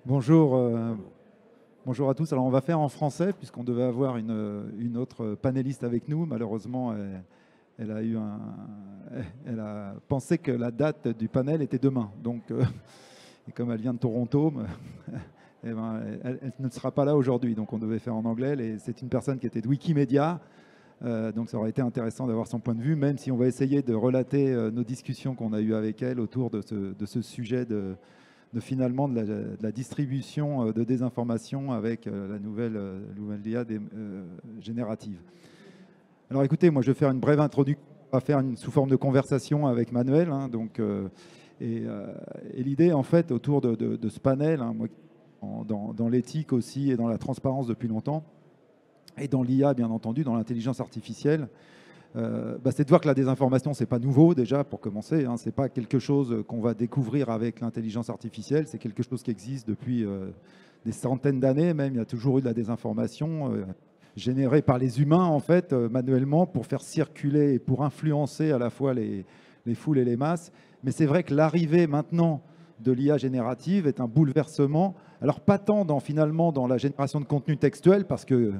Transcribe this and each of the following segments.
Bonjour, bonjour à tous. Alors on va faire en français puisqu'on devait avoir une autre panéliste avec nous. Malheureusement, elle a pensé que la date du panel était demain. Donc, et comme elle vient de Toronto, eh ben, elle ne sera pas là aujourd'hui. Donc on devait faire en anglais. Et c'est une personne qui était de Wikimedia. Donc ça aurait été intéressant d'avoir son point de vue, même si on va essayer de relater nos discussions qu'on a eues avec elle autour de ce sujet finalement de la distribution de désinformation avec la nouvelle IA générative. Alors écoutez, moi je vais faire une brève introduction, on va faire sous forme de conversation avec Manuel. Et l'idée en fait autour de ce panel, moi, dans l'éthique aussi et dans la transparence depuis longtemps, et dans l'IA bien entendu, dans l'intelligence artificielle, c'est de voir que la désinformation, c'est pas nouveau déjà pour commencer. C'est pas quelque chose qu'on va découvrir avec l'intelligence artificielle. C'est quelque chose qui existe depuis des centaines d'années. Même il y a toujours eu de la désinformation générée par les humains en fait manuellement pour faire circuler et pour influencer à la fois les foules et les masses. Mais c'est vrai que l'arrivée maintenant de l'IA générative est un bouleversement. Alors pas tant finalement dans la génération de contenu textuel parce que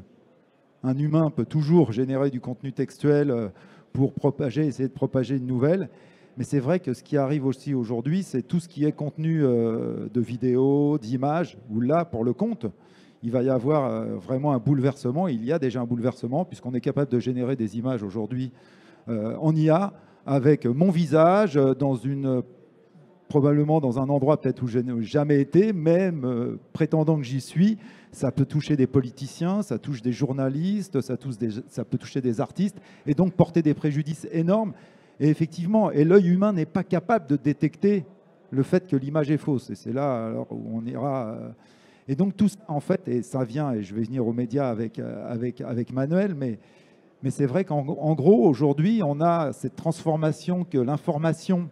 un humain peut toujours générer du contenu textuel pour essayer de propager une nouvelle. Mais c'est vrai que ce qui arrive aussi aujourd'hui, c'est tout ce qui est contenu de vidéos, d'images, où là, pour le compte, il va y avoir vraiment un bouleversement. Il y a déjà un bouleversement, puisqu'on est capable de générer des images aujourd'hui en IA, avec mon visage, probablement dans un endroit peut-être où je n'ai jamais été, même prétendant que j'y suis. Ça peut toucher des politiciens, ça touche des journalistes, ça peut toucher des artistes, et donc porter des préjudices énormes. Et effectivement, l'œil humain n'est pas capable de détecter le fait que l'image est fausse. Et c'est là alors, où on ira. Et donc tout ça, en fait, et ça vient, et je vais venir aux médias avec Manuel, mais c'est vrai qu'en gros, aujourd'hui, on a cette transformation que l'information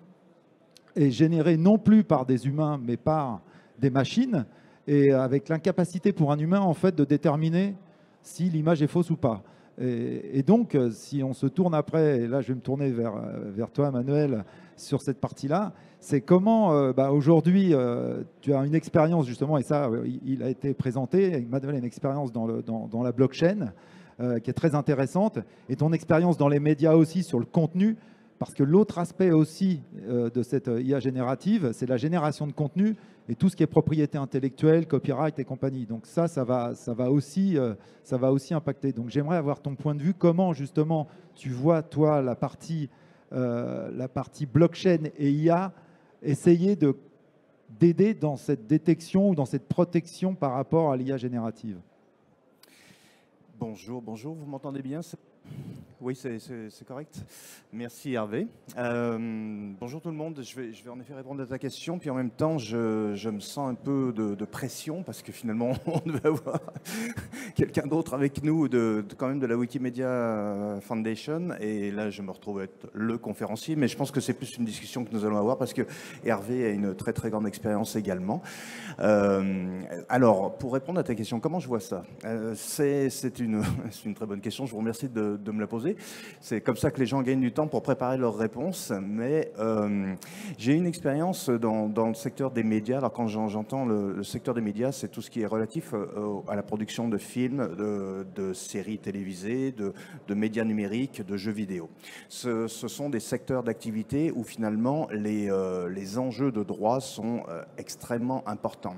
est générée non plus par des humains, mais par des machines, et avec l'incapacité pour un humain en fait de déterminer si l'image est fausse ou pas. Et donc, si on se tourne après, et là je vais me tourner vers toi, Manuel, sur cette partie-là, c'est comment aujourd'hui tu as une expérience justement, et ça il a été présenté, Manuel a une expérience dans la blockchain qui est très intéressante, et ton expérience dans les médias aussi sur le contenu. Parce que l'autre aspect aussi de cette IA générative, c'est la génération de contenu et tout ce qui est propriété intellectuelle, copyright et compagnie. Donc ça va aussi impacter. Donc j'aimerais avoir ton point de vue. Comment justement tu vois, toi, la partie blockchain et IA essayer d'aider dans cette détection ou dans cette protection par rapport à l'IA générative? Bonjour, vous m'entendez bien? Oui, c'est correct. Merci Hervé. Bonjour tout le monde. Je vais en effet répondre à ta question. Puis en même temps, je me sens un peu de pression parce que finalement, on devait avoir quelqu'un d'autre avec nous quand même de la Wikimedia Foundation. Et là, je me retrouve être le conférencier. Mais je pense que c'est plus une discussion que nous allons avoir parce que Hervé a une très très grande expérience également. Alors, pour répondre à ta question, comment je vois ça? C'est une très bonne question. Je vous remercie de me la poser. C'est comme ça que les gens gagnent du temps pour préparer leurs réponses. Mais j'ai une expérience dans le secteur des médias. Alors quand j'entends le secteur des médias, c'est tout ce qui est relatif à la production de films, de séries télévisées, de médias numériques, de jeux vidéo. Ce sont des secteurs d'activité où finalement les enjeux de droit sont extrêmement importants.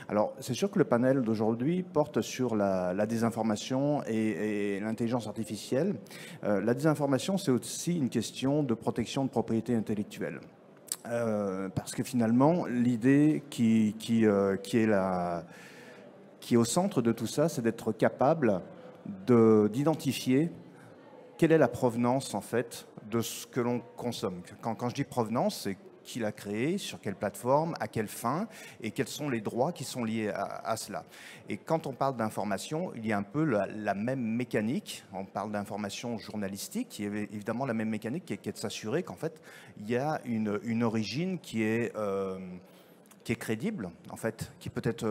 Alors, c'est sûr que le panel d'aujourd'hui porte sur la désinformation et l'intelligence artificielle. La désinformation, c'est aussi une question de protection de propriété intellectuelle. Parce que finalement, l'idée qui est au centre de tout ça, c'est d'être capable d'identifier quelle est la provenance, en fait, de ce que l'on consomme. Quand je dis provenance, c'est qui l'a créé, sur quelle plateforme, à quelle fin, et quels sont les droits qui sont liés à cela. Et quand on parle d'information, il y a un peu la même mécanique. On parle d'information journalistique, qui est évidemment la même mécanique, qui est de s'assurer qu'en fait, il y a une origine qui est crédible, en fait, qui peut être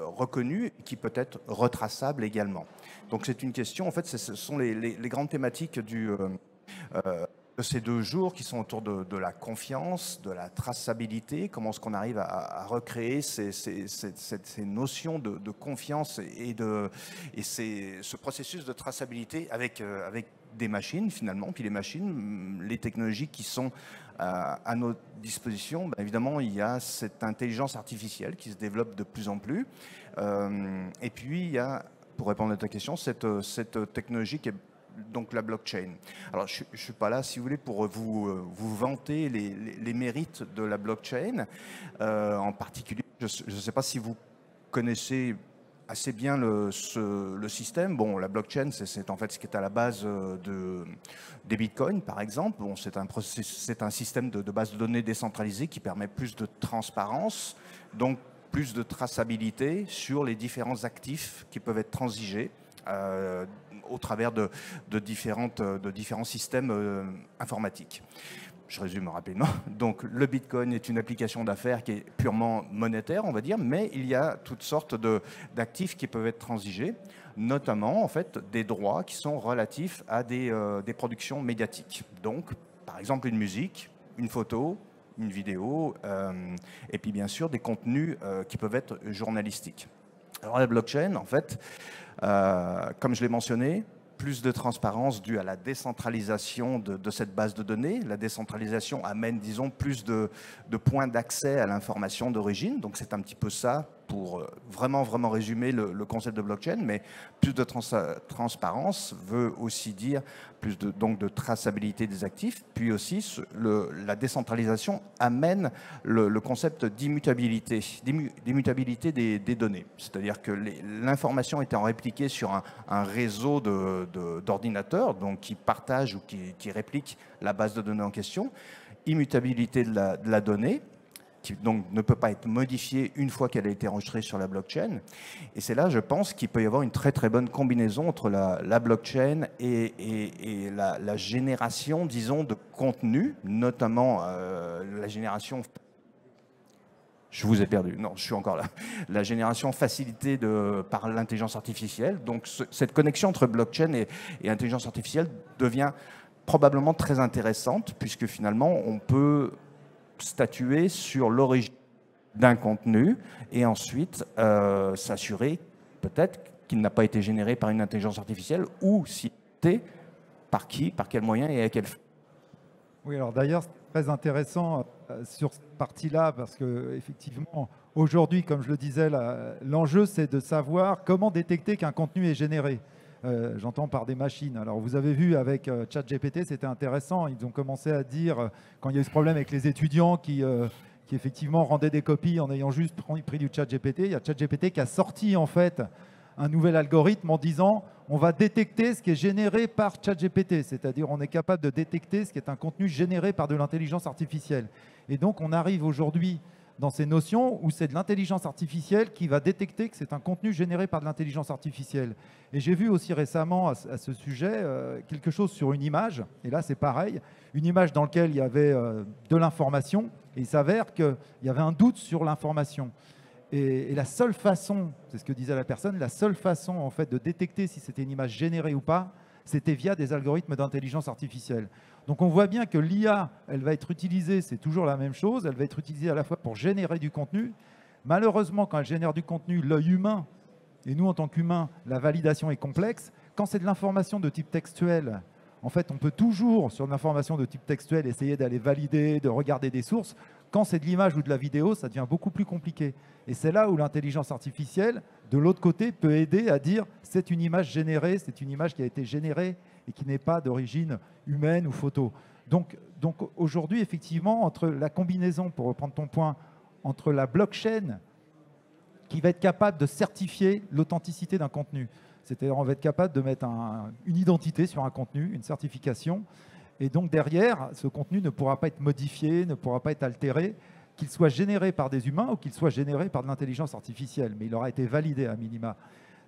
reconnue, qui peut être retraçable également. Donc c'est une question, en fait, ce sont les grandes thématiques de ces 2 jours qui sont autour de la confiance, de la traçabilité, comment est-ce qu'on arrive à recréer ces notions de confiance et ce processus de traçabilité avec des machines finalement, puis les machines, les technologies qui sont à notre disposition, ben évidemment il y a cette intelligence artificielle qui se développe de plus en plus, et puis il y a, pour répondre à ta question, cette technologie qui est donc la blockchain. Alors, je ne suis pas là, si vous voulez, pour vous vanter les mérites de la blockchain. En particulier, je ne sais pas si vous connaissez assez bien le système. Bon, la blockchain, c'est en fait ce qui est à la base des bitcoins, par exemple. Bon, c'est un système de base de données décentralisée qui permet plus de transparence, donc plus de traçabilité sur les différents actifs qui peuvent être transigés au travers de différents systèmes informatiques. Je résume rapidement. Donc, le Bitcoin est une application d'affaires qui est purement monétaire, on va dire, mais il y a toutes sortes d'actifs qui peuvent être transigés, notamment, en fait, des droits qui sont relatifs à des productions médiatiques. Donc, par exemple, une musique, une photo, une vidéo, et puis, bien sûr, des contenus qui peuvent être journalistiques. Alors, la blockchain, en fait, comme je l'ai mentionné, plus de transparence due à la décentralisation de cette base de données. La décentralisation amène, disons, plus de points d'accès à l'information d'origine. Donc, c'est un petit peu ça pour vraiment résumer le concept de blockchain. Mais plus de transparence veut aussi dire plus donc de traçabilité des actifs. Puis aussi, la décentralisation amène le concept d'immutabilité des données. C'est-à-dire que l'information étant répliquée sur un réseau d'ordinateurs, donc qui partagent ou qui répliquent la base de données en question, immutabilité de la donnée, qui donc ne peut pas être modifiée une fois qu'elle a été enregistrée sur la blockchain. Et c'est là, je pense, qu'il peut y avoir une très très bonne combinaison entre la blockchain et la génération, disons, de contenu, notamment la génération... Je vous ai perdu. Non, je suis encore là. La génération facilitée par l'intelligence artificielle. Donc, cette connexion entre blockchain et intelligence artificielle devient probablement très intéressante, puisque finalement, on peut statuer sur l'origine d'un contenu et ensuite s'assurer peut-être qu'il n'a pas été généré par une intelligence artificielle ou si c'était par qui, par quel moyen et à quelle fin. Oui, alors d'ailleurs, c'est très intéressant sur cette partie-là parce que effectivement, aujourd'hui, comme je le disais, l'enjeu, c'est de savoir comment détecter qu'un contenu est généré. J'entends par des machines. Alors, vous avez vu avec ChatGPT, c'était intéressant. Ils ont commencé à dire, quand il y a eu ce problème avec les étudiants qui effectivement rendaient des copies en ayant juste pris du ChatGPT, il y a ChatGPT qui a sorti en fait un nouvel algorithme en disant on va détecter ce qui est généré par ChatGPT, c'est-à-dire on est capable de détecter ce qui est un contenu généré par de l'intelligence artificielle. Et donc, on arrive aujourd'hui dans ces notions où c'est de l'intelligence artificielle qui va détecter que c'est un contenu généré par de l'intelligence artificielle. Et j'ai vu aussi récemment à ce sujet quelque chose sur une image, et là c'est pareil, une image dans laquelle il y avait de l'information, et il s'avère qu'il y avait un doute sur l'information. Et la seule façon, c'est ce que disait la personne, la seule façon en fait de détecter si c'était une image générée ou pas, c'était via des algorithmes d'intelligence artificielle. Donc on voit bien que l'IA, elle va être utilisée, c'est toujours la même chose, elle va être utilisée à la fois pour générer du contenu. Malheureusement, quand elle génère du contenu, l'œil humain, et nous en tant qu'humains, la validation est complexe. Quand c'est de l'information de type textuel, en fait, on peut toujours, sur de l'information de type textuel, essayer d'aller valider, de regarder des sources. Quand c'est de l'image ou de la vidéo, ça devient beaucoup plus compliqué. Et c'est là où l'intelligence artificielle, de l'autre côté, peut aider à dire c'est une image générée, c'est une image qui a été générée et qui n'est pas d'origine humaine ou photo. Donc aujourd'hui, effectivement, entre la combinaison, pour reprendre ton point, entre la blockchain qui va être capable de certifier l'authenticité d'un contenu, c'est-à-dire on va être capable de mettre une identité sur un contenu, une certification, et donc derrière, ce contenu ne pourra pas être modifié, ne pourra pas être altéré, qu'il soit généré par des humains ou qu'il soit généré par de l'intelligence artificielle, mais il aura été validé à minima.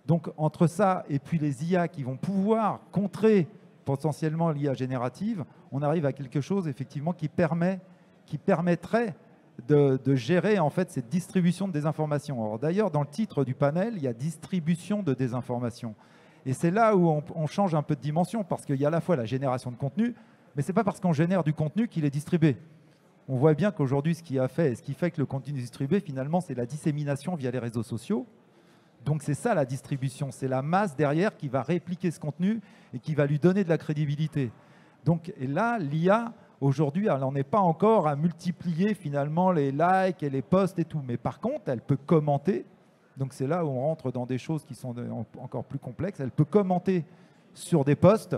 Donc entre ça et puis les IA qui vont pouvoir contrer potentiellement l'IA générative, on arrive à quelque chose effectivement qui permettrait de gérer en fait cette distribution de désinformation. Alors d'ailleurs, dans le titre du panel, il y a distribution de désinformation. Et c'est là où on change un peu de dimension parce qu'il y a à la fois la génération de contenu, Mais ce n'est pas parce qu'on génère du contenu qu'il est distribué. On voit bien qu'aujourd'hui, ce qui fait que le contenu est distribué, finalement, c'est la dissémination via les réseaux sociaux. Donc c'est ça la distribution, c'est la masse derrière qui va répliquer ce contenu et qui va lui donner de la crédibilité. Donc, et là, l'IA, aujourd'hui, elle n'en est pas encore à multiplier finalement les likes et les posts et tout. Mais par contre, elle peut commenter. Donc c'est là où on rentre dans des choses qui sont encore plus complexes. Elle peut commenter sur des posts.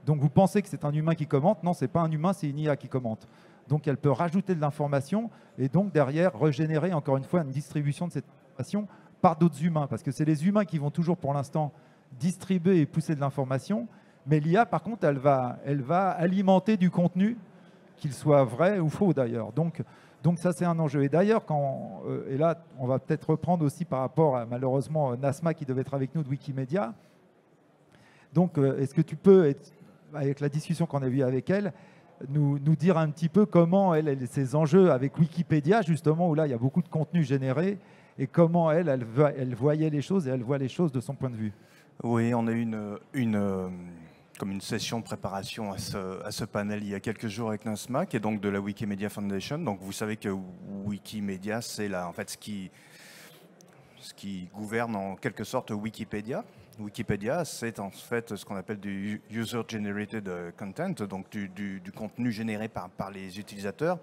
Donc vous pensez que c'est un humain qui commente. Non, ce n'est pas un humain, c'est une IA qui commente. Donc elle peut rajouter de l'information et donc derrière régénérer encore une fois une distribution de cette information par d'autres humains. Parce que c'est les humains qui vont toujours pour l'instant distribuer et pousser de l'information. Mais l'IA, par contre, elle va alimenter du contenu, qu'il soit vrai ou faux d'ailleurs. Donc ça, c'est un enjeu. Et d'ailleurs, et là, on va peut-être reprendre aussi par rapport à, malheureusement, Nasma qui devait être avec nous de Wikimedia. Donc, est-ce que tu peux, avec la discussion qu'on a eue avec elle, nous dire un petit peu comment ces enjeux avec Wikipédia, justement, où là, il y a beaucoup de contenu généré, et comment elle voyait les choses, et elle voit les choses de son point de vue. Oui, on a eu comme une session de préparation à ce panel il y a quelques jours avec Nasma, qui est donc de la Wikimedia Foundation. Donc vous savez que Wikimedia, c'est en fait ce qui gouverne en quelque sorte Wikipédia. Wikipédia, c'est en fait ce qu'on appelle du user-generated content, donc du contenu généré par les utilisateurs.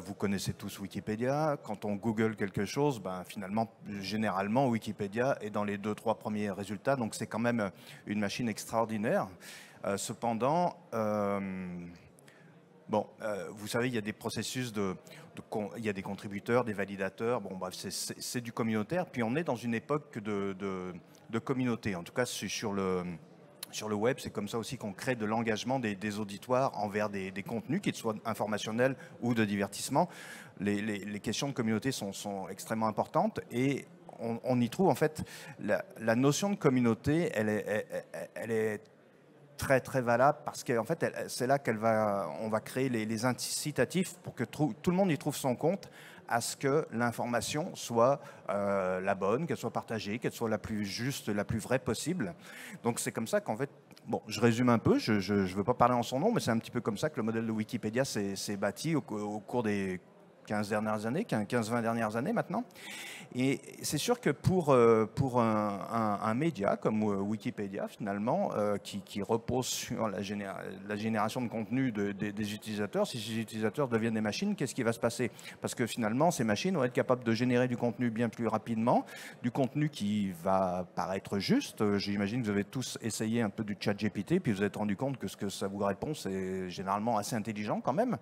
Vous connaissez tous Wikipédia. Quand on Google quelque chose, finalement, généralement, Wikipédia est dans les 2-3 premiers résultats. Donc, c'est quand même une machine extraordinaire. Cependant, vous savez, il y a des processus il y a des contributeurs, des validateurs. Bon, bref, c'est du communautaire. Puis, on est dans une époque de communauté. En tout cas, sur le web, c'est comme ça aussi qu'on crée de l'engagement des auditoires envers des contenus, qu'ils soient informationnels ou de divertissement. Les questions de communauté sont extrêmement importantes et on y trouve en fait la notion de communauté, elle est très très valable parce qu'en fait c'est là on va créer les incitatifs pour que tout le monde y trouve son compte, à ce que l'information soit la bonne, qu'elle soit partagée, qu'elle soit la plus juste, la plus vraie possible. Donc c'est comme ça qu'en fait, bon, je résume un peu, je ne veux pas parler en son nom, mais c'est un petit peu comme ça que le modèle de Wikipédia s'est bâti au cours des 15-20 dernières années maintenant. Et c'est sûr que pour un média comme Wikipédia, finalement, qui repose sur la génération de contenu des utilisateurs, si ces utilisateurs deviennent des machines, qu'est-ce qui va se passer? Parce que finalement, ces machines vont être capables de générer du contenu bien plus rapidement, du contenu qui va paraître juste. J'imagine que vous avez tous essayé un peu du chat GPT, puis vous vous êtes rendu compte que ce que ça vous répond, c'est généralement assez intelligent quand même.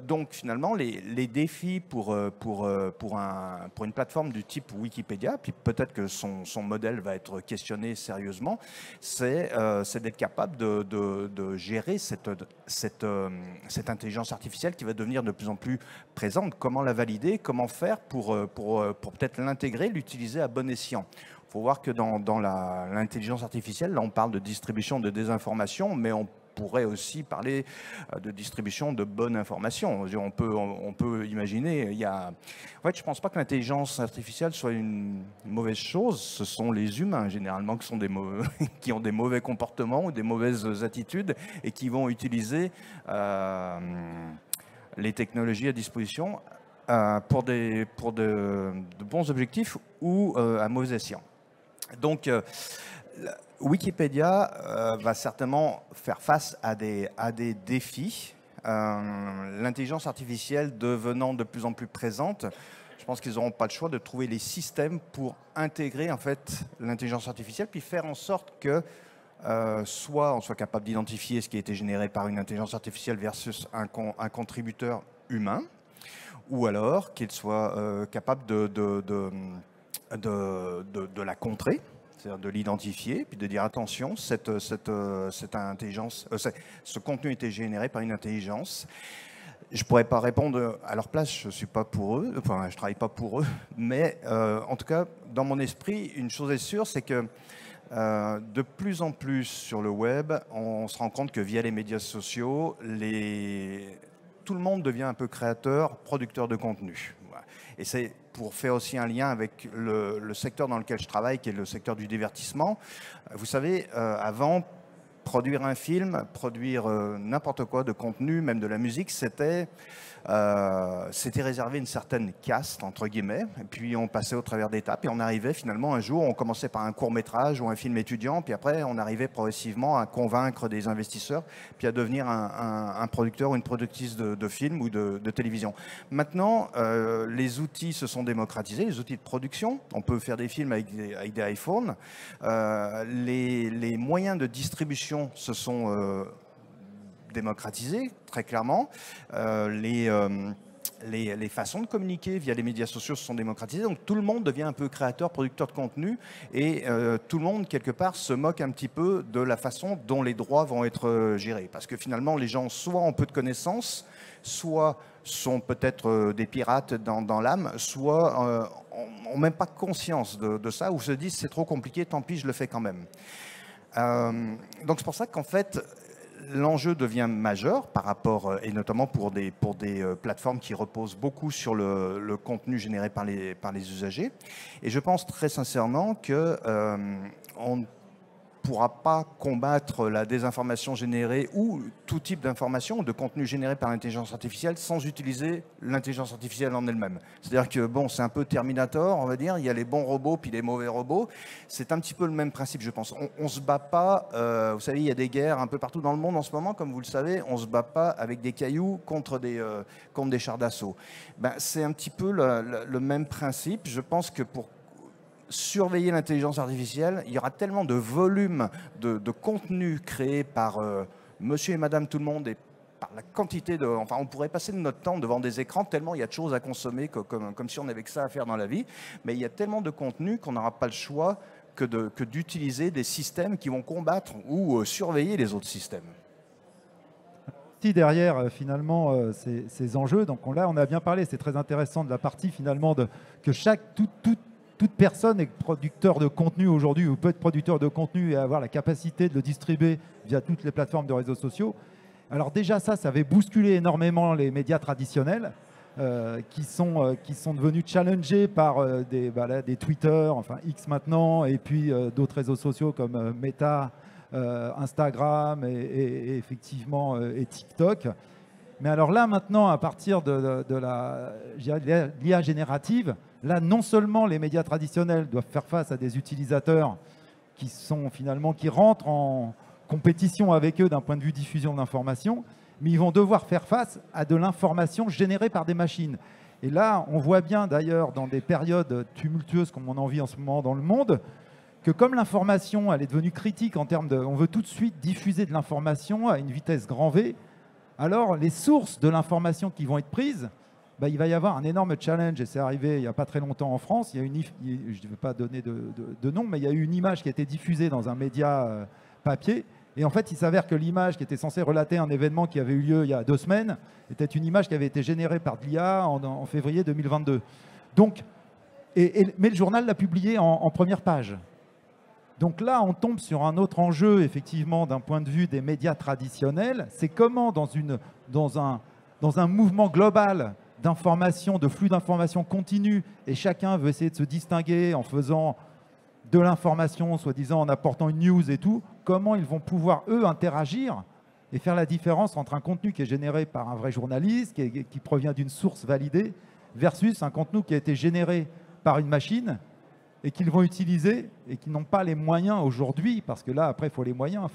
Donc finalement, les défis pour une plateforme du type Wikipédia, puis peut-être que son modèle va être questionné sérieusement, c'est d'être capable de gérer cette intelligence artificielle qui va devenir de plus en plus présente. Comment la valider? Comment faire pour peut-être l'intégrer, l'utiliser à bon escient? Il faut voir que dans l'intelligence artificielle, là on parle de distribution de désinformation, mais on pourrait aussi parler de distribution de bonnes informations. On peut imaginer, en fait, je ne pense pas que l'intelligence artificielle soit une mauvaise chose. Ce sont les humains, généralement, qui ont des mauvais comportements ou des mauvaises attitudes et qui vont utiliser les technologies à disposition pour de bons objectifs ou à mauvais escient. Donc, Wikipédia va certainement faire face à des défis. L'intelligence artificielle devenant de plus en plus présente, je pense qu'ils n'auront pas le choix de trouver les systèmes pour intégrer en fait l'intelligence artificielle, puis faire en sorte que soit on soit capable d'identifier ce qui a été généré par une intelligence artificielle versus un contributeur humain, ou alors qu'il soit capable de la contrer, c'est-à-dire de l'identifier, puis de dire attention, cette intelligence, ce contenu a été généré par une intelligence. Je ne pourrais pas répondre à leur place, je ne suis pas pour eux, enfin je ne travaille pas pour eux, mais en tout cas, dans mon esprit, une chose est sûre, c'est que de plus en plus sur le web, on se rend compte que via les médias sociaux, tout le monde devient un peu créateur, producteur de contenu. Et c'est pour faire aussi un lien avec le secteur dans lequel je travaille, qui est le secteur du divertissement. Vous savez, avant, produire un film, produire n'importe quoi de contenu, même de la musique, c'était réservé une certaine caste, entre guillemets, et puis on passait au travers d'étapes, et on arrivait finalement un jour, on commençait par un court-métrage ou un film étudiant, puis après on arrivait progressivement à convaincre des investisseurs, puis à devenir un producteur ou une productrice de films ou de télévision. Maintenant, les outils se sont démocratisés, les outils de production, on peut faire des films avec des iPhones, les moyens de distribution se sont démocratisés, très clairement. Les façons de communiquer via les médias sociaux se sont démocratisées, donc tout le monde devient un peu créateur, producteur de contenu, et tout le monde, quelque part, se moque un petit peu de la façon dont les droits vont être gérés. Parce que finalement, les gens, soit ont peu de connaissances, soit sont peut-être des pirates dans l'âme, soit n'ont même pas conscience de ça, ou se disent c'est trop compliqué, tant pis, je le fais quand même. Donc c'est pour ça qu'en fait, l'enjeu devient majeur par rapport, et notamment pour des plateformes qui reposent beaucoup sur le contenu généré par les usagers. Et je pense très sincèrement qu'on ne pourra pas combattre la désinformation générée ou tout type d'information, de contenu généré par l'intelligence artificielle sans utiliser l'intelligence artificielle en elle-même. C'est-à-dire que bon, c'est un peu Terminator, on va dire, il y a les bons robots puis les mauvais robots. C'est un petit peu le même principe, je pense. On se bat pas, vous savez, il y a des guerres un peu partout dans le monde en ce moment, comme vous le savez, on se bat pas avec des cailloux contre des chars d'assaut. Ben, c'est un petit peu le même principe. Je pense que pour surveiller l'intelligence artificielle, il y aura tellement de volume de contenu créé par monsieur et madame tout le monde et par la quantité de... Enfin, on pourrait passer de notre temps devant des écrans tellement il y a de choses à consommer comme si on n'avait que ça à faire dans la vie. Mais il y a tellement de contenu qu'on n'aura pas le choix que d'utiliser des systèmes qui vont combattre ou surveiller les autres systèmes. Derrière finalement ces enjeux, donc là on a bien parlé, c'est très intéressant de la partie finalement que toute personne est producteur de contenu aujourd'hui ou peut être producteur de contenu et avoir la capacité de le distribuer via toutes les plateformes de réseaux sociaux. Alors déjà ça avait bousculé énormément les médias traditionnels qui sont devenus challengés par des Twitter, enfin X maintenant, et puis d'autres réseaux sociaux comme Meta, Instagram et effectivement et TikTok. Mais alors là, maintenant, à partir de l'IA générative, là, non seulement les médias traditionnels doivent faire face à des utilisateurs qui rentrent en compétition avec eux d'un point de vue diffusion d'informations, mais ils vont devoir faire face à de l'information générée par des machines. Et là, on voit bien d'ailleurs dans des périodes tumultueuses comme on en vit en ce moment dans le monde, que comme l'information, elle est devenue critique en termes de... On veut tout de suite diffuser de l'information à une vitesse grand V. Alors, les sources de l'information qui vont être prises, il va y avoir un énorme challenge, et c'est arrivé il n'y a pas très longtemps en France. Je ne vais pas donner de nom, mais il y a eu une image qui a été diffusée dans un média papier. Et en fait, il s'avère que l'image qui était censée relater un événement qui avait eu lieu il y a 2 semaines était une image qui avait été générée par de l'IA en février 2022. Donc, mais le journal l'a publié en première page. Donc là, on tombe sur un autre enjeu, effectivement, d'un point de vue des médias traditionnels. C'est comment, dans un mouvement global d'information, de flux d'information continu, et chacun veut essayer de se distinguer en faisant de l'information, soi-disant en apportant une news et tout, comment ils vont pouvoir, eux, interagir et faire la différence entre un contenu qui est généré par un vrai journaliste, qui provient d'une source validée, versus un contenu qui a été généré par une machine et qu'ils vont utiliser et qui n'ont pas les moyens aujourd'hui, parce que là, après, il faut les moyens,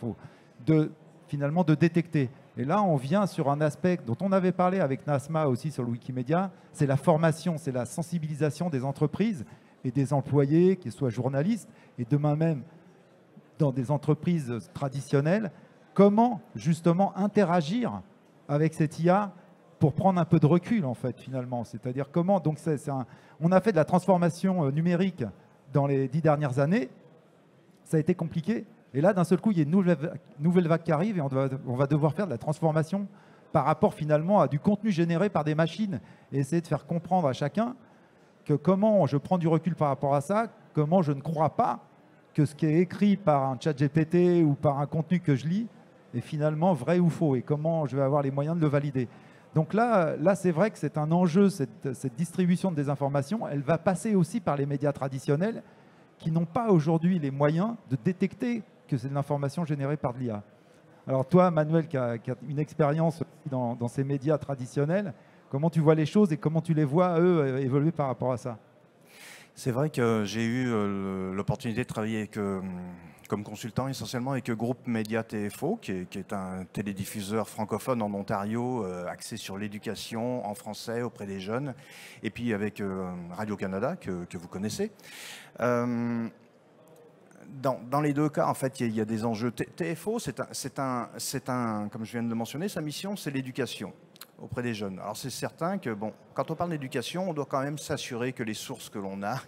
finalement de détecter. Et là, on vient sur un aspect dont on avait parlé avec Nasma aussi sur le Wikimedia, c'est la formation, c'est la sensibilisation des entreprises et des employés, qu'ils soient journalistes, et demain même dans des entreprises traditionnelles, comment justement interagir avec cette IA pour prendre un peu de recul, en fait, finalement. C'est-à-dire comment... Donc, on a fait de la transformation numérique dans les 10 dernières années. Ça a été compliqué. Et là, d'un seul coup, il y a une nouvelle vague qui arrive et on va devoir faire de la transformation par rapport, finalement, à du contenu généré par des machines et essayer de faire comprendre à chacun que comment je prends du recul par rapport à ça, comment je ne crois pas que ce qui est écrit par un chat GPT ou par un contenu que je lis est finalement vrai ou faux et comment je vais avoir les moyens de le valider. Donc là c'est vrai que c'est un enjeu, cette distribution de désinformation, elle va passer aussi par les médias traditionnels qui n'ont pas aujourd'hui les moyens de détecter que c'est de l'information générée par de l'IA. Alors toi, Manuel, qui a une expérience dans ces médias traditionnels, comment tu vois les choses et comment tu les vois, eux, évoluer par rapport à ça? C'est vrai que j'ai eu l'opportunité de travailler comme consultant essentiellement avec Groupe Média TFO, qui est un télédiffuseur francophone en Ontario, axé sur l'éducation en français auprès des jeunes, et puis avec Radio-Canada, que vous connaissez. Dans les deux cas, en fait, il y a des enjeux. TFO, comme je viens de le mentionner, sa mission, c'est l'éducation auprès des jeunes. Alors c'est certain que, bon, quand on parle d'éducation, on doit quand même s'assurer que les sources que l'on a,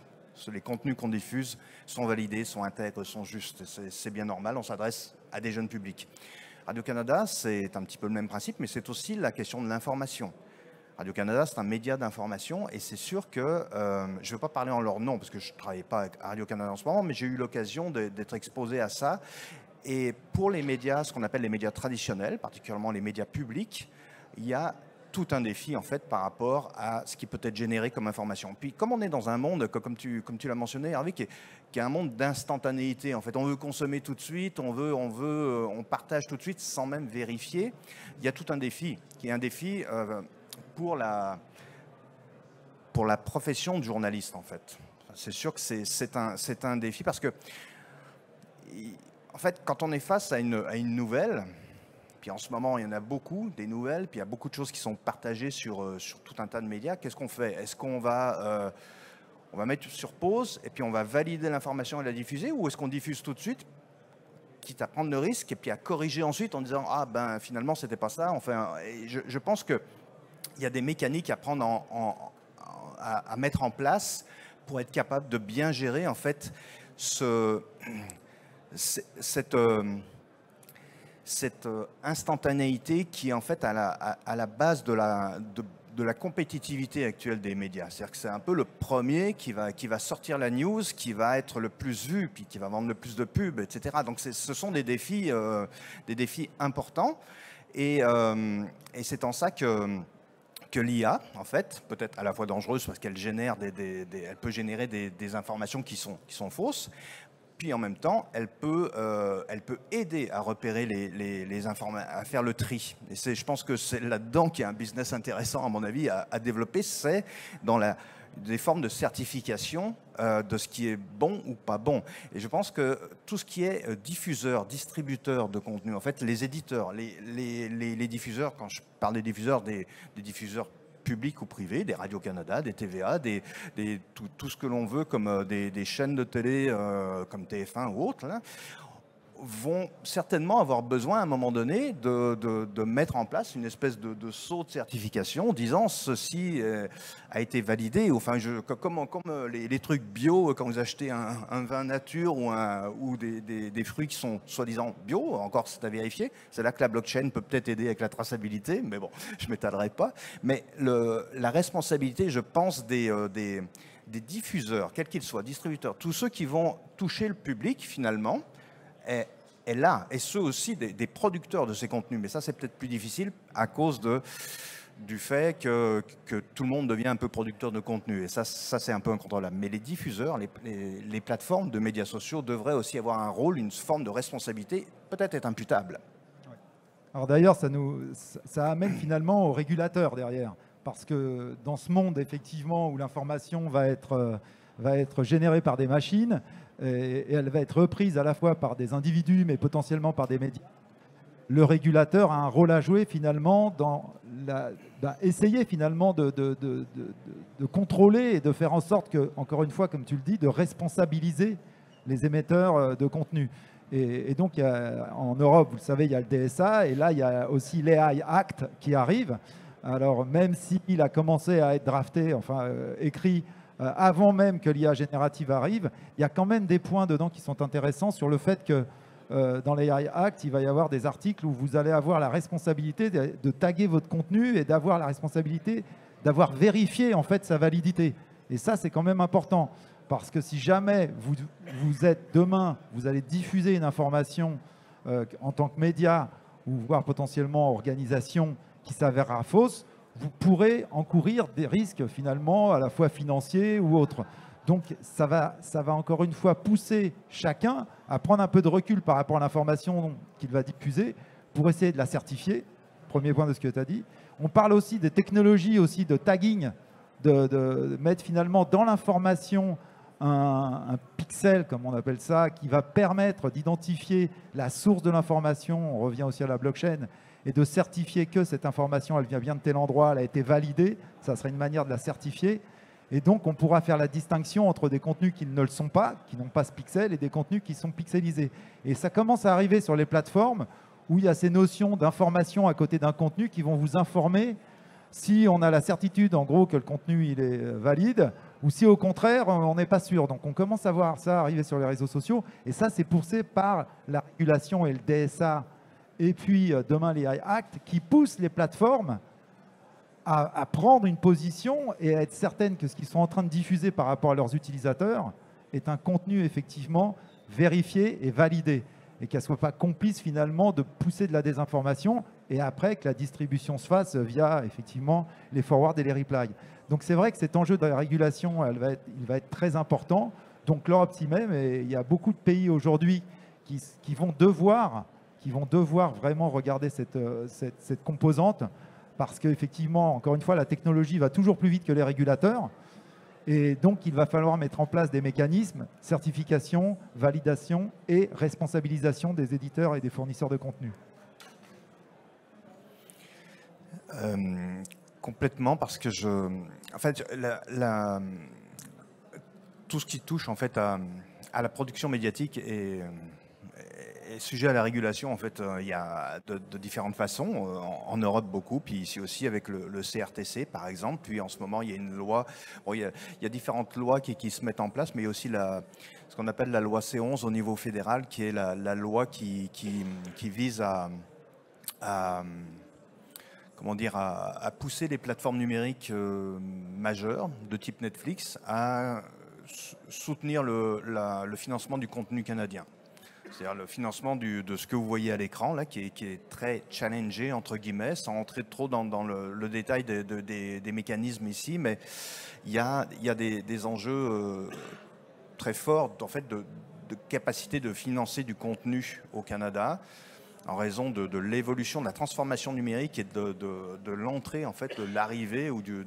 les contenus qu'on diffuse, sont validés, sont intègres, sont justes. C'est bien normal, on s'adresse à des jeunes publics. Radio-Canada, c'est un petit peu le même principe, mais c'est aussi la question de l'information. Radio-Canada, c'est un média d'information et c'est sûr que, je ne veux pas parler en leur nom parce que je ne travaille pas avec Radio-Canada en ce moment, mais j'ai eu l'occasion d'être exposé à ça. Et pour les médias, ce qu'on appelle les médias traditionnels, particulièrement les médias publics, il y a tout un défi en fait par rapport à ce qui peut être généré comme information. Puis comme on est dans un monde, comme tu l'as mentionné Hervé, qui est un monde d'instantanéité, en fait on veut consommer tout de suite, on partage tout de suite sans même vérifier, il y a tout un défi, qui est un défi pour la profession de journaliste en fait. C'est sûr que c'est un défi parce que en fait quand on est face à une nouvelle, puis en ce moment, il y en a beaucoup, des nouvelles, puis il y a beaucoup de choses qui sont partagées sur tout un tas de médias. Qu'est-ce qu'on fait? Est-ce qu'on va, on va mettre sur pause et puis on va valider l'information et la diffuser, ou est-ce qu'on diffuse tout de suite, quitte à prendre le risque et puis à corriger ensuite en disant « Ah ben finalement, c'était pas ça ». Enfin, je pense qu'il y a des mécaniques à prendre à mettre en place pour être capable de bien gérer en fait cette instantanéité qui est en fait à la base de la compétitivité actuelle des médias. C'est-à-dire que c'est un peu le premier qui va sortir la news, qui va être le plus vu, puis qui va vendre le plus de pubs, etc. Donc ce sont des défis importants. Et c'est en ça que l'IA, en fait, peut être à la fois dangereuse parce qu'elle elle peut générer des informations qui sont fausses. Puis en même temps, elle peut aider à repérer les informations, à faire le tri. Et je pense que c'est là-dedans qu'il y a un business intéressant, à mon avis, à développer. C'est dans des formes de certification de ce qui est bon ou pas bon. Et je pense que tout ce qui est diffuseur, distributeur de contenu, en fait, les éditeurs, les diffuseurs, quand je parle des diffuseurs, des diffuseurs publics ou privés, des Radio-Canada, des TVA, tout ce que l'on veut comme des chaînes de télé comme TF1 ou autres, là, vont certainement avoir besoin à un moment donné de mettre en place une espèce de saut de certification disant ceci a été validé. Enfin, comme les trucs bio, quand vous achetez un vin nature ou des fruits qui sont soi-disant bio, encore c'est à vérifier. C'est là que la blockchain peut peut-être aider avec la traçabilité, mais bon, je ne m'étalerai pas. Mais la responsabilité, je pense, des diffuseurs, quels qu'ils soient, distributeurs, tous ceux qui vont toucher le public finalement, est là, et ceux aussi des producteurs de ces contenus. Mais ça, c'est peut-être plus difficile à cause du fait que tout le monde devient un peu producteur de contenu. Et ça c'est un peu incontrôlable. Mais les diffuseurs, les plateformes de médias sociaux devraient aussi avoir un rôle, une forme de responsabilité, peut-être être imputable. Alors d'ailleurs, ça amène finalement au régulateur derrière. Parce que dans ce monde, effectivement, où l'information va être générée par des machines, et elle va être reprise à la fois par des individus, mais potentiellement par des médias, le régulateur a un rôle à jouer finalement dans essayer finalement de contrôler et de faire en sorte que, encore une fois, comme tu le dis, de responsabiliser les émetteurs de contenu. Et donc, en Europe, vous le savez, il y a le DSA, et là, il y a aussi l'AI Act qui arrive. Alors, même s'il a commencé à être drafté, enfin écrit, avant même que l'IA générative arrive, il y a quand même des points dedans qui sont intéressants sur le fait que dans l'AI Act, il va y avoir des articles où vous allez avoir la responsabilité de taguer votre contenu et d'avoir la responsabilité d'avoir vérifié en fait sa validité. Et ça, c'est quand même important. Parce que si jamais vous êtes demain, vous allez diffuser une information en tant que média ou voire potentiellement organisation qui s'avérera fausse, vous pourrez encourir des risques finalement à la fois financiers ou autres. Donc ça va encore une fois pousser chacun à prendre un peu de recul par rapport à l'information qu'il va diffuser pour essayer de la certifier. Premier point de ce que tu as dit. On parle aussi des technologies aussi de tagging, de mettre finalement dans l'information un pixel, comme on appelle ça, qui va permettre d'identifier la source de l'information, on revient aussi à la blockchain, et de certifier que cette information, elle vient bien de tel endroit, elle a été validée, ça serait une manière de la certifier. Et donc, on pourra faire la distinction entre des contenus qui ne le sont pas, qui n'ont pas ce pixel, et des contenus qui sont pixelisés. Et ça commence à arriver sur les plateformes où il y a ces notions d'information à côté d'un contenu qui vont vous informer si on a la certitude, en gros, que le contenu il est valide, ou si au contraire, on n'est pas sûr. Donc on commence à voir ça arriver sur les réseaux sociaux, et ça, c'est poussé par la régulation et le DSA, et puis demain les AI Act, qui poussent les plateformes à prendre une position et à être certaines que ce qu'ils sont en train de diffuser par rapport à leurs utilisateurs est un contenu effectivement vérifié et validé, et qu'elle ne soit pas complice finalement de pousser de la désinformation et après que la distribution se fasse via effectivement les forwards et les replies. Donc c'est vrai que cet enjeu de la régulation, il va être très important. Donc l'Europe s'y met, mais il y a beaucoup de pays aujourd'hui qui vont devoir vraiment regarder cette composante, parce qu'effectivement, encore une fois, la technologie va toujours plus vite que les régulateurs. Et donc, il va falloir mettre en place des mécanismes, certification, validation et responsabilisation des éditeurs et des fournisseurs de contenu. Complètement, parce que en fait, tout ce qui touche en fait à la production médiatique est sujet à la régulation. En fait, il y a de différentes façons, en Europe beaucoup, puis ici aussi avec le CRTC par exemple. Puis en ce moment, il y a une loi, bon, il y a différentes lois qui se mettent en place, mais il y a aussi ce qu'on appelle la loi C11 au niveau fédéral, qui est la loi qui vise comment dire, à pousser les plateformes numériques majeures de type Netflix à soutenir le financement du contenu canadien. C'est-à-dire le financement de ce que vous voyez à l'écran, là, qui est très challengé, entre guillemets, sans entrer trop dans le détail des mécanismes ici, mais il y a des enjeux très forts en fait, de capacité de financer du contenu au Canada, en raison de l'évolution, de la transformation numérique et de l'entrée, en fait, de l'arrivée ou de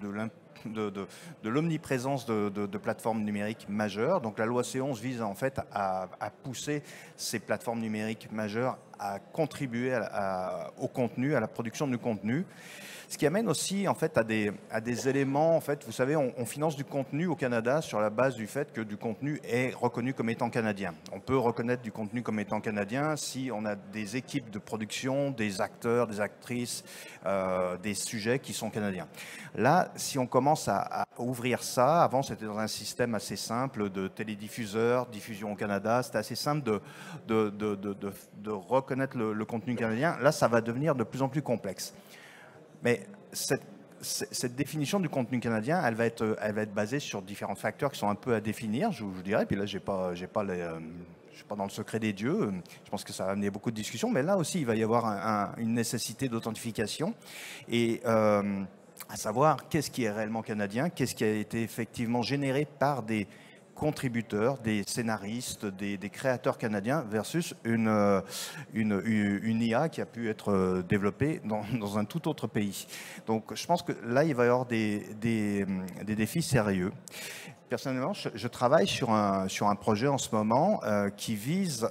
l'omniprésence de plateformes numériques majeures. Donc la loi C11 vise en fait à pousser ces plateformes numériques majeures à contribuer au contenu, à la production du contenu. Ce qui amène aussi en fait à des éléments, en fait, vous savez, on finance du contenu au Canada sur la base du fait que du contenu est reconnu comme étant canadien. On peut reconnaître du contenu comme étant canadien si on a des équipes de production, des acteurs, des actrices, des sujets qui sont canadiens. Là, si on commence à ouvrir ça, avant c'était dans un système assez simple de télédiffuseurs, diffusion au Canada, c'était assez simple de reconnaître le contenu canadien. Là, ça va devenir de plus en plus complexe. Mais cette définition du contenu canadien, elle va être basée sur différents facteurs qui sont un peu à définir, je vous dirais. Puis là, je suis pas dans le secret des dieux. Je pense que ça va amener beaucoup de discussions. Mais là aussi, il va y avoir une nécessité d'authentification. Et à savoir, qu'est-ce qui est réellement canadien, qu'est-ce qui a été effectivement généré par des contributeurs, des scénaristes, des créateurs canadiens versus une IA qui a pu être développée dans un tout autre pays. Donc je pense que là, il va y avoir des défis sérieux. Personnellement, je travaille sur un projet en ce moment qui vise,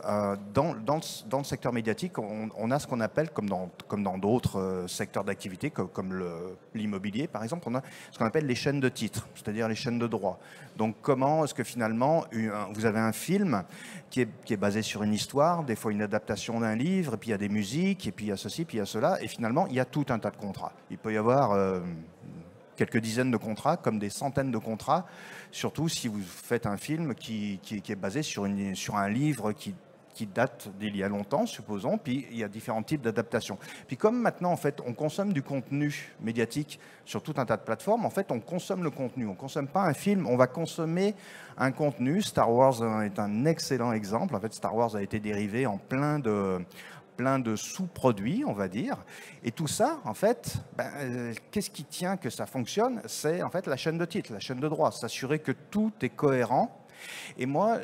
dans le secteur médiatique, on a ce qu'on appelle, comme dans d'autres secteurs d'activité, comme l'immobilier par exemple, on a ce qu'on appelle les chaînes de titres, c'est-à-dire les chaînes de droit. Donc comment est-ce que finalement, vous avez un film qui est basé sur une histoire, des fois une adaptation d'un livre, et puis il y a des musiques, et puis il y a ceci, puis il y a cela, et finalement, il y a tout un tas de contrats. Il peut y avoir quelques dizaines de contrats, comme des centaines de contrats, surtout si vous faites un film qui est basé sur un livre qui date d'il y a longtemps, supposons, puis il y a différents types d'adaptations. Puis comme maintenant, en fait, on consomme du contenu médiatique sur tout un tas de plateformes, en fait, on consomme le contenu. On ne consomme pas un film, on va consommer un contenu. Star Wars est un excellent exemple. En fait, Star Wars a été dérivé en plein de sous-produits, on va dire. Et tout ça, en fait, qu'est-ce qui tient que ça fonctionne? C'est en fait la chaîne de titres, la chaîne de droit, s'assurer que tout est cohérent. Et moi,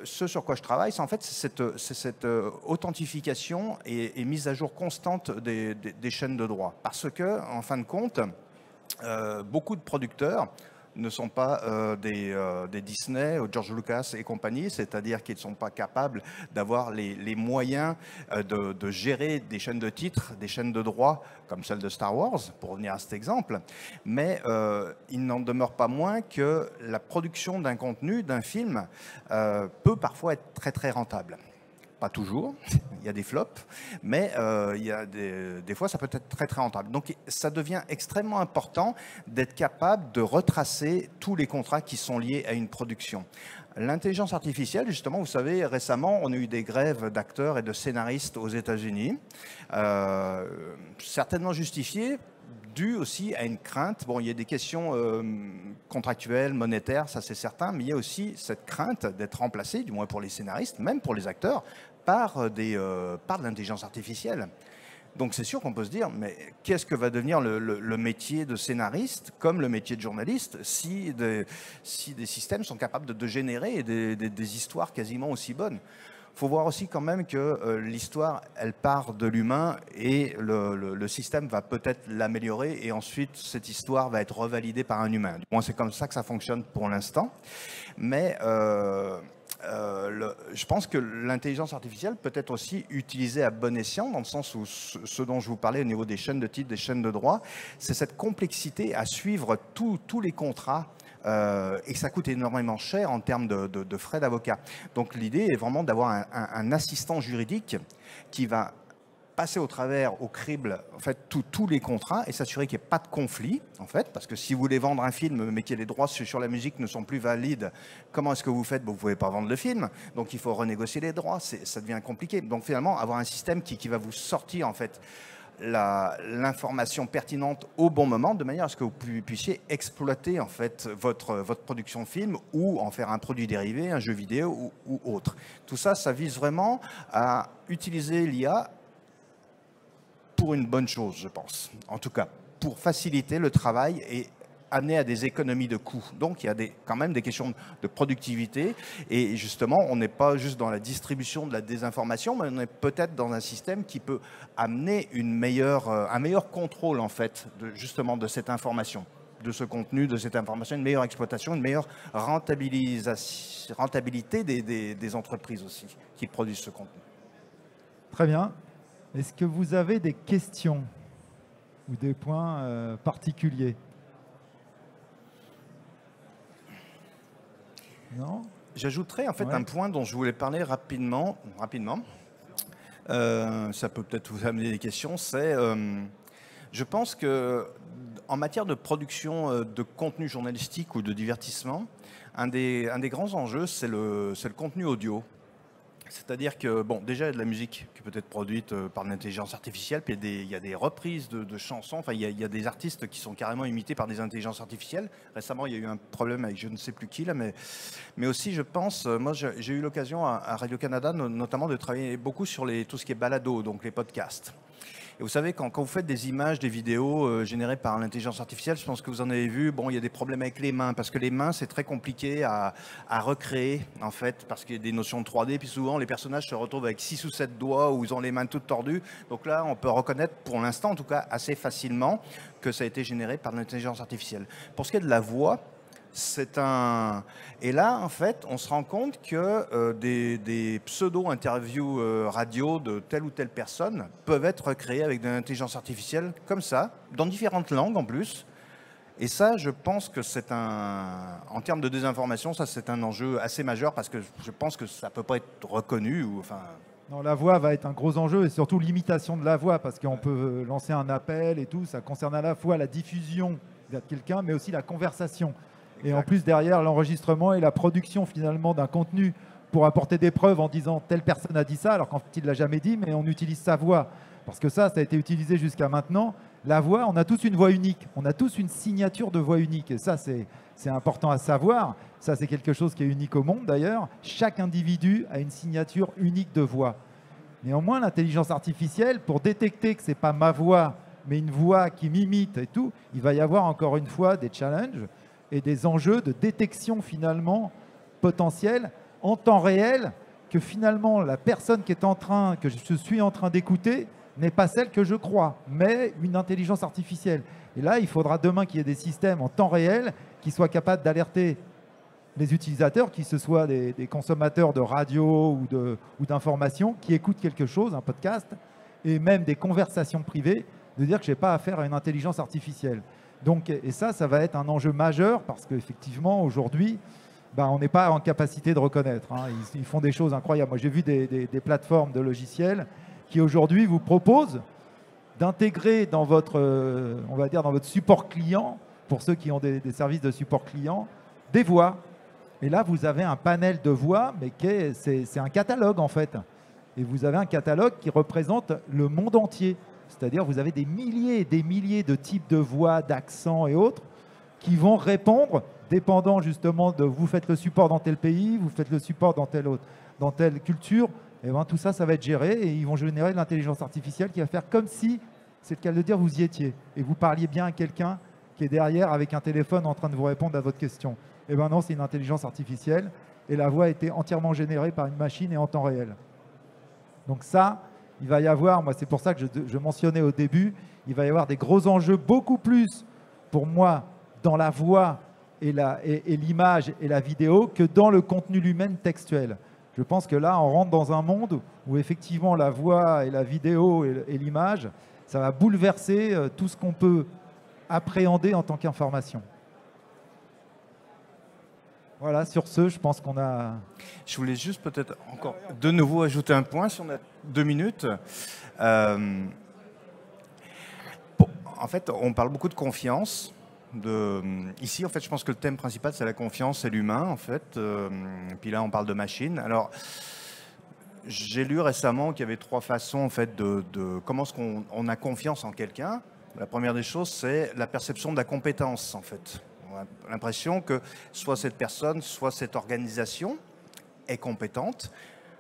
ce sur quoi je travaille, c'est en fait cette authentification et mise à jour constante des chaînes de droit. Parce que, en fin de compte, beaucoup de producteurs ne sont pas des Disney, George Lucas et compagnie, c'est-à-dire qu'ils ne sont pas capables d'avoir les moyens de gérer des chaînes de titres, des chaînes de droits, comme celle de Star Wars, pour revenir à cet exemple. Mais il n'en demeure pas moins que la production d'un contenu, d'un film, peut parfois être très très rentable. Pas toujours, il y a des flops, mais il y a des fois ça peut être très très rentable. Donc ça devient extrêmement important d'être capable de retracer tous les contrats qui sont liés à une production. L'intelligence artificielle, justement, vous savez, récemment, on a eu des grèves d'acteurs et de scénaristes aux États-Unis, certainement justifiées, dû aussi à une crainte. Bon, il y a des questions contractuelles, monétaires, ça c'est certain, mais il y a aussi cette crainte d'être remplacé, du moins pour les scénaristes, même pour les acteurs, par de l'intelligence artificielle. Donc c'est sûr qu'on peut se dire, mais qu'est-ce que va devenir le métier de scénariste, comme le métier de journaliste, si des systèmes sont capables de générer des histoires quasiment aussi bonnes? Il faut voir aussi quand même que l'histoire, elle part de l'humain et le système va peut-être l'améliorer et ensuite cette histoire va être revalidée par un humain. Du moins, c'est comme ça que ça fonctionne pour l'instant. Mais je pense que l'intelligence artificielle peut être aussi utilisée à bon escient, dans le sens où ce dont je vous parlais au niveau des chaînes de titres, des chaînes de droit, c'est cette complexité à suivre tous les contrats. Et ça coûte énormément cher en termes de frais d'avocat. Donc l'idée est vraiment d'avoir un assistant juridique qui va passer au travers, au crible, en fait, tous les contrats et s'assurer qu'il n'y ait pas de conflit, en fait, parce que si vous voulez vendre un film, mais que les droits sur la musique ne sont plus valides, comment est-ce que vous faites? Vous ne pouvez pas vendre le film, donc il faut renégocier les droits, ça devient compliqué. Donc finalement, avoir un système qui va vous sortir, en fait, l'information pertinente au bon moment, de manière à ce que vous puissiez exploiter en fait votre production de film ou en faire un produit dérivé, un jeu vidéo ou autre. Tout ça, ça vise vraiment à utiliser l'IA pour une bonne chose, je pense. En tout cas, pour faciliter le travail et amener à des économies de coûts. Donc, il y a quand même des questions de productivité. Et justement, on n'est pas juste dans la distribution de la désinformation, mais on est peut-être dans un système qui peut amener un meilleur contrôle, en fait, justement, de cette information, de ce contenu, de cette information, une meilleure exploitation, une meilleure rentabilité des entreprises aussi qui produisent ce contenu. Très bien. Est-ce que vous avez des questions ou des points particuliers? Non? J'ajouterais en fait un point dont je voulais parler rapidement. Ça peut peut-être vous amener des questions. C'est, je pense que en matière de production de contenu journalistique ou de divertissement, un des grands enjeux, c'est le contenu audio. C'est-à-dire que, bon, déjà, il y a de la musique qui peut être produite par l'intelligence artificielle, puis il y a des reprises de chansons, enfin, il y a des artistes qui sont carrément imités par des intelligences artificielles. Récemment, il y a eu un problème avec je ne sais plus qui, là, mais aussi, je pense, moi, j'ai eu l'occasion à Radio-Canada, notamment, de travailler beaucoup sur tout ce qui est balado, donc les podcasts. Et vous savez, quand vous faites des images, des vidéos générées par l'intelligence artificielle, je pense que vous en avez vu, bon, il y a des problèmes avec les mains, parce que les mains, c'est très compliqué à recréer, en fait, parce qu'il y a des notions de 3D, puis souvent, les personnages se retrouvent avec 6 ou 7 doigts, où ils ont les mains toutes tordues. Donc là, on peut reconnaître, pour l'instant, en tout cas, assez facilement, que ça a été généré par l'intelligence artificielle. Pour ce qui est de la voix, et là, en fait, on se rend compte que des pseudo-interviews radio de telle ou telle personne peuvent être créées avec de l'intelligence artificielle comme ça, dans différentes langues en plus. Et ça, je pense que en termes de désinformation, ça c'est un enjeu assez majeur parce que je pense que ça ne peut pas être reconnu. Non, la voix va être un gros enjeu et surtout l'imitation de la voix parce qu'on peut lancer un appel et tout. Ça concerne à la fois la diffusion de quelqu'un, mais aussi la conversation. Et en plus, derrière, l'enregistrement et la production finalement d'un contenu pour apporter des preuves en disant telle personne a dit ça, alors qu'en fait, il ne l'a jamais dit, mais on utilise sa voix. Parce que ça a été utilisé jusqu'à maintenant. La voix, on a tous une voix unique. On a tous une signature de voix unique. Et ça, c'est important à savoir. Ça, c'est quelque chose qui est unique au monde d'ailleurs. Chaque individu a une signature unique de voix. Néanmoins, l'intelligence artificielle, pour détecter que ce n'est pas ma voix, mais une voix qui m'imite et tout, il va y avoir encore une fois des challenges et des enjeux de détection finalement potentiels en temps réel que finalement la personne que je suis en train d'écouter n'est pas celle que je crois, mais une intelligence artificielle. Et là, il faudra demain qu'il y ait des systèmes en temps réel qui soient capables d'alerter les utilisateurs, qui ce soient des consommateurs de radio ou d'informations, qui écoutent quelque chose, un podcast, et même des conversations privées, de dire que je n'ai pas affaire à une intelligence artificielle. Donc, et ça va être un enjeu majeur parce qu'effectivement, aujourd'hui, on n'est pas en capacité de reconnaître. Hein. Ils font des choses incroyables. Moi, j'ai vu des plateformes de logiciels qui aujourd'hui vous proposent d'intégrer dans votre, on va dire, dans votre support client, pour ceux qui ont des services de support client, des voix. Et là, vous avez un panel de voix, mais c'est un catalogue en fait. Et vous avez un catalogue qui représente le monde entier. C'est-à-dire vous avez des milliers et des milliers de types de voix, d'accents et autres qui vont répondre, dépendant justement de vous faites le support dans tel pays, vous faites le support dans telle culture. Et bien, tout ça, ça va être géré et ils vont générer de l'intelligence artificielle qui va faire comme si, c'est le cas de le dire, vous y étiez. Et vous parliez bien à quelqu'un qui est derrière avec un téléphone en train de vous répondre à votre question. Et bien non, c'est une intelligence artificielle et la voix a été entièrement générée par une machine et en temps réel. Donc ça, il va y avoir, moi c'est pour ça que je mentionnais au début, il va y avoir des gros enjeux beaucoup plus pour moi dans la voix et l'image et la vidéo que dans le contenu lui-même textuel. Je pense que là, on rentre dans un monde où effectivement la voix et la vidéo et l'image, ça va bouleverser tout ce qu'on peut appréhender en tant qu'information. Voilà, sur ce, je pense qu'on a... Je voulais juste peut-être encore de nouveau ajouter un point, si on a 2 minutes. En fait, on parle beaucoup de confiance. Ici, en fait, je pense que le thème principal, c'est la confiance et l'humain, en fait. Puis là, on parle de machine. Alors, j'ai lu récemment qu'il y avait 3 façons, en fait, de comment est-ce qu'on a confiance en quelqu'un. La première des choses, c'est la perception de la compétence, en fait. On a l'impression que soit cette personne, soit cette organisation est compétente.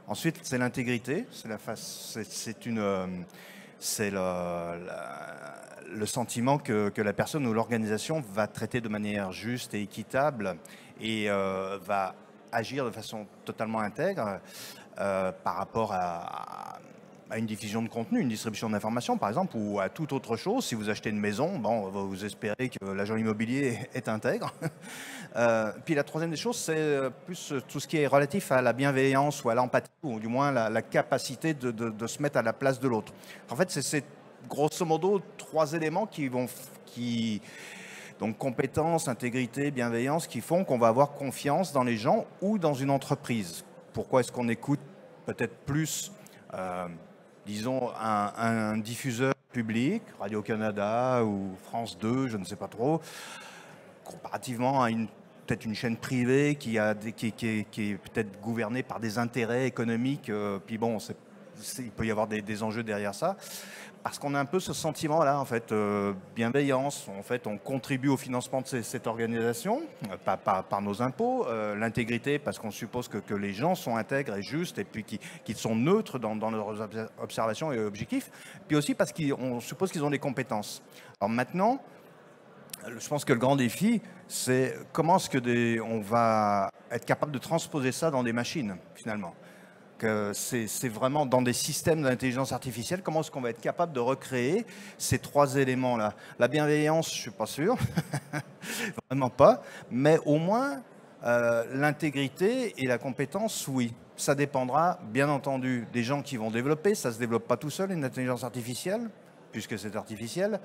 Ensuite, c'est l'intégrité. C'est le sentiment que la personne ou l'organisation va traiter de manière juste et équitable et va agir de façon totalement intègre par rapport à une diffusion de contenu, une distribution d'informations par exemple, ou à toute autre chose. Si vous achetez une maison, vous espérez que l'agent immobilier est intègre. Puis la troisième des choses, c'est plus tout ce qui est relatif à la bienveillance ou à l'empathie, ou du moins la capacité de se mettre à la place de l'autre. En fait, c'est grosso modo 3 éléments donc compétence, intégrité, bienveillance, qui font qu'on va avoir confiance dans les gens ou dans une entreprise. Pourquoi est-ce qu'on écoute peut-être plus disons, un diffuseur public, Radio-Canada ou France 2, je ne sais pas trop, comparativement à peut-être une chaîne privée qui est peut-être gouvernée par des intérêts économiques, puis bon, il peut y avoir des enjeux derrière ça, parce qu'on a un peu ce sentiment-là, en fait, bienveillance, en fait, on contribue au financement de cette organisation, par nos impôts, l'intégrité, parce qu'on suppose que les gens sont intègres et justes, et puis qu'ils sont neutres dans leurs observations et objectifs, puis aussi parce qu'on suppose qu'ils ont des compétences. Alors maintenant, je pense que le grand défi, c'est comment est-ce on va être capable de transposer ça dans des machines, finalement. C'est vraiment dans des systèmes d'intelligence artificielle, comment est-ce qu'on va être capable de recréer ces 3 éléments-là. La bienveillance, je ne suis pas sûr, vraiment pas, mais au moins l'intégrité et la compétence, oui. Ça dépendra, bien entendu, des gens qui vont développer. Ça ne se développe pas tout seul, une intelligence artificielle, puisque c'est artificiel.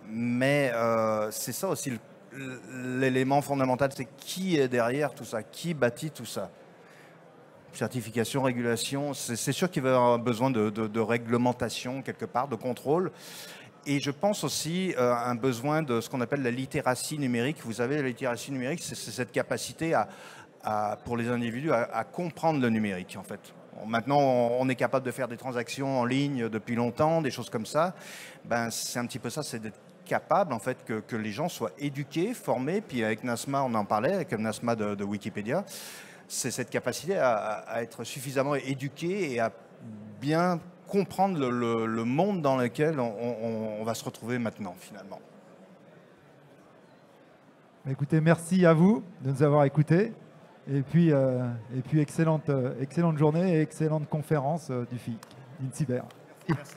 Mais c'est ça aussi l'élément fondamental, c'est qui est derrière tout ça, qui bâtit tout ça. Certification, régulation, c'est sûr qu'il va y avoir besoin de réglementation quelque part, de contrôle. Et je pense aussi un besoin de ce qu'on appelle la littératie numérique. Vous savez, la littératie numérique, c'est cette capacité pour les individus à comprendre le numérique, en fait. Maintenant, on est capable de faire des transactions en ligne depuis longtemps, des choses comme ça. Ben, c'est un petit peu ça, c'est d'être capable, en fait, que les gens soient éduqués, formés. Puis avec NASMA, on en parlait, avec le NASMA de Wikipédia. C'est cette capacité à être suffisamment éduqué et à bien comprendre le monde dans lequel on va se retrouver maintenant, finalement. Écoutez, merci à vous de nous avoir écoutés. Et puis excellente journée et excellente conférence du FIC, d'Incyber. Merci.